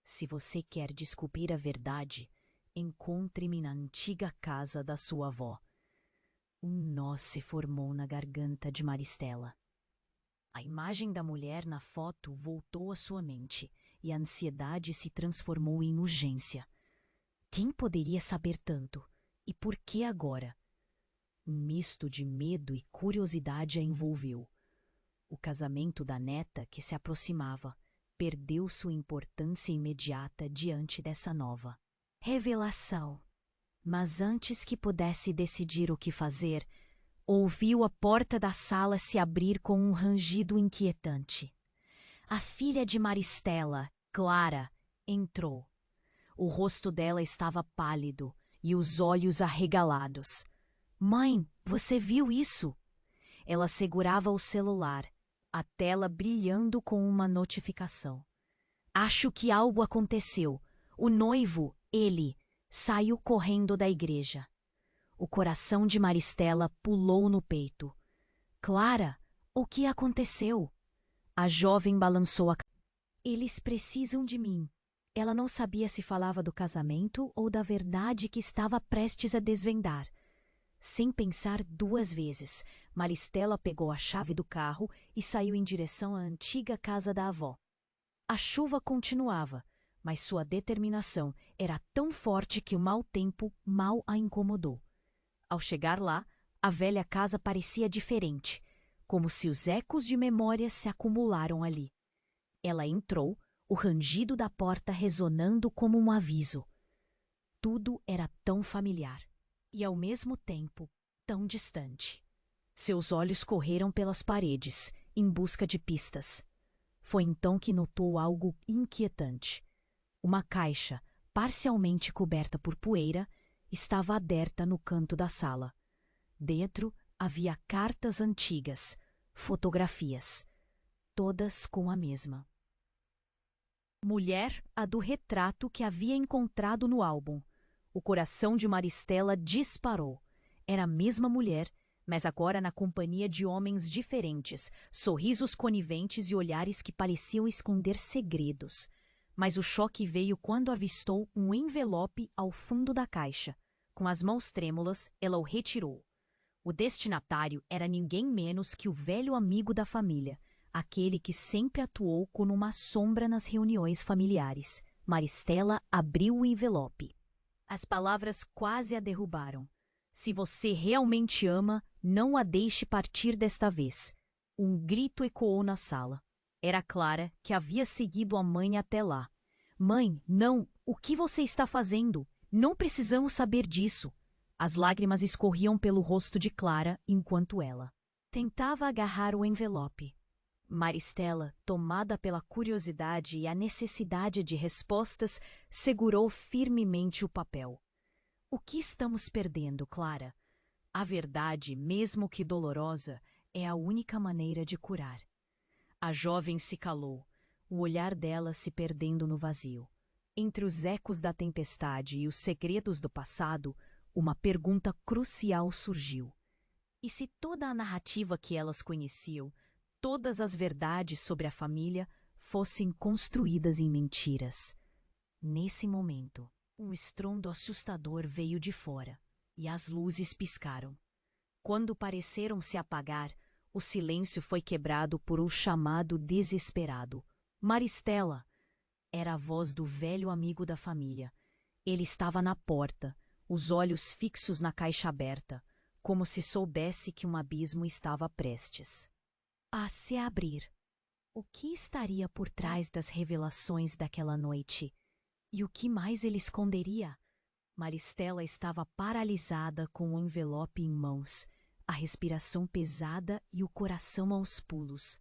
Se você quer descobrir a verdade, encontre-me na antiga casa da sua avó. Um nó se formou na garganta de Maristela. A imagem da mulher na foto voltou à sua mente e a ansiedade se transformou em urgência. Quem poderia saber tanto? E por que agora? Um misto de medo e curiosidade a envolveu. O casamento da neta, que se aproximava, perdeu sua importância imediata diante dessa nova revelação. Mas antes que pudesse decidir o que fazer, ouviu a porta da sala se abrir com um rangido inquietante. A filha de Maristela, Clara, entrou. O rosto dela estava pálido e os olhos arregalados. Mãe, você viu isso? Ela segurava o celular, a tela brilhando com uma notificação. Acho que algo aconteceu. O noivo, ele, saiu correndo da igreja. O coração de Maristela pulou no peito. Clara, o que aconteceu? A jovem balançou a cabeça. Eles precisam de mim. Ela não sabia se falava do casamento ou da verdade que estava prestes a desvendar. Sem pensar duas vezes, Maristela pegou a chave do carro e saiu em direção à antiga casa da avó. A chuva continuava, mas sua determinação era tão forte que o mau tempo mal a incomodou. Ao chegar lá, a velha casa parecia diferente, como se os ecos de memórias se acumularam ali. Ela entrou, o rangido da porta ressonando como um aviso. Tudo era tão familiar. E, ao mesmo tempo, tão distante. Seus olhos correram pelas paredes, em busca de pistas. Foi então que notou algo inquietante. Uma caixa, parcialmente coberta por poeira, estava aberta no canto da sala. Dentro havia cartas antigas, fotografias, todas com a mesma mulher, a do retrato que havia encontrado no álbum. O coração de Maristela disparou. Era a mesma mulher, mas agora na companhia de homens diferentes, sorrisos coniventes e olhares que pareciam esconder segredos. Mas o choque veio quando avistou um envelope ao fundo da caixa. Com as mãos trêmulas, ela o retirou. O destinatário era ninguém menos que o velho amigo da família, aquele que sempre atuou como uma sombra nas reuniões familiares. Maristela abriu o envelope. As palavras quase a derrubaram. Se você realmente ama, não a deixe partir desta vez. Um grito ecoou na sala. Era Clara, que havia seguido a mãe até lá. Mãe, não! O que você está fazendo? Não precisamos saber disso. As lágrimas escorriam pelo rosto de Clara enquanto ela tentava agarrar o envelope. Maristela, tomada pela curiosidade e a necessidade de respostas, segurou firmemente o papel. O que estamos perdendo, Clara? A verdade, mesmo que dolorosa, é a única maneira de curar. A jovem se calou, o olhar dela se perdendo no vazio. Entre os ecos da tempestade e os segredos do passado, uma pergunta crucial surgiu. E se toda a narrativa que elas conheciam, todas as verdades sobre a família, fossem construídas em mentiras? Nesse momento, um estrondo assustador veio de fora, e as luzes piscaram. Quando pareceram se apagar, o silêncio foi quebrado por um chamado desesperado. Maristela! Era a voz do velho amigo da família. Ele estava na porta, os olhos fixos na caixa aberta, como se soubesse que um abismo estava prestes a se abrir. O que estaria por trás das revelações daquela noite? E o que mais ele esconderia? Maristela estava paralisada com o envelope em mãos, a respiração pesada e o coração aos pulos.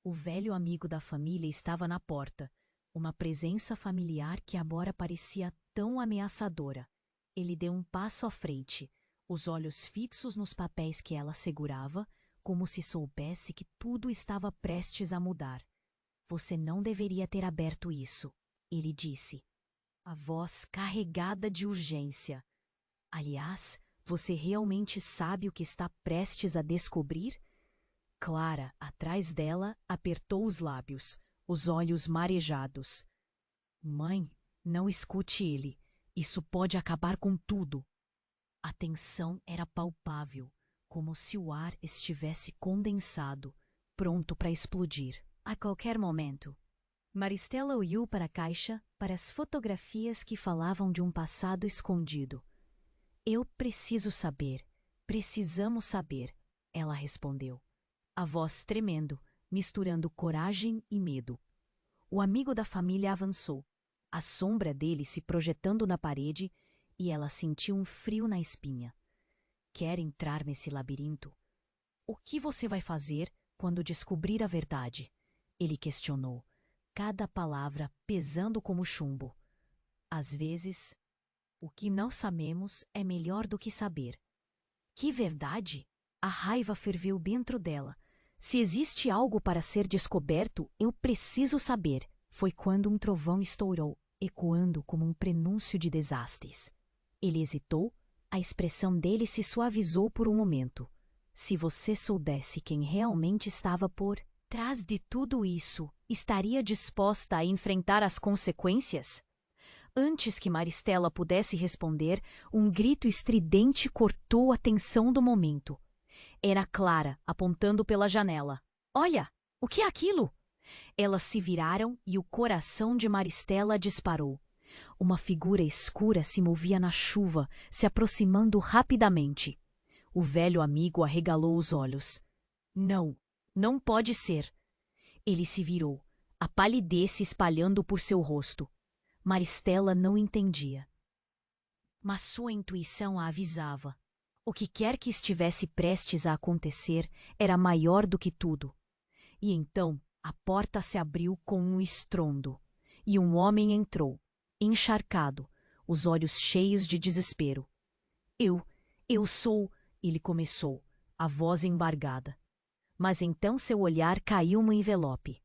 O velho amigo da família estava na porta, uma presença familiar que agora parecia tão ameaçadora. Ele deu um passo à frente, os olhos fixos nos papéis que ela segurava, como se soubesse que tudo estava prestes a mudar. Você não deveria ter aberto isso, ele disse. A voz carregada de urgência. Aliás, você realmente sabe o que está prestes a descobrir? Clara, atrás dela, apertou os lábios, os olhos marejados. Mãe, não escute ele. Isso pode acabar com tudo. A tensão era palpável, como se o ar estivesse condensado, pronto para explodir a qualquer momento. Maristela olhou para a caixa, para as fotografias que falavam de um passado escondido. Eu preciso saber, precisamos saber, ela respondeu, a voz tremendo, misturando coragem e medo. O amigo da família avançou, a sombra dele se projetando na parede, e ela sentiu um frio na espinha. Quer entrar nesse labirinto? O que você vai fazer quando descobrir a verdade? Ele questionou, cada palavra pesando como chumbo. Às vezes, o que não sabemos é melhor do que saber. Que verdade? A raiva ferveu dentro dela. Se existe algo para ser descoberto, eu preciso saber. Foi quando um trovão estourou, ecoando como um prenúncio de desastres. Ele hesitou, a expressão dele se suavizou por um momento. Se você soubesse quem realmente estava por trás de tudo isso, estaria disposta a enfrentar as consequências? Antes que Maristela pudesse responder, um grito estridente cortou a tensão do momento. Era Clara, apontando pela janela. Olha! O que é aquilo? Elas se viraram e o coração de Maristela disparou. Uma figura escura se movia na chuva, se aproximando rapidamente. O velho amigo arregalou os olhos. Não, não pode ser. Ele se virou, a palidez se espalhando por seu rosto. Maristela não entendia. Mas sua intuição a avisava. O que quer que estivesse prestes a acontecer era maior do que tudo. E então a porta se abriu com um estrondo, e um homem entrou, encharcado, os olhos cheios de desespero. Eu sou... Ele começou, a voz embargada. Mas então seu olhar caiu no envelope.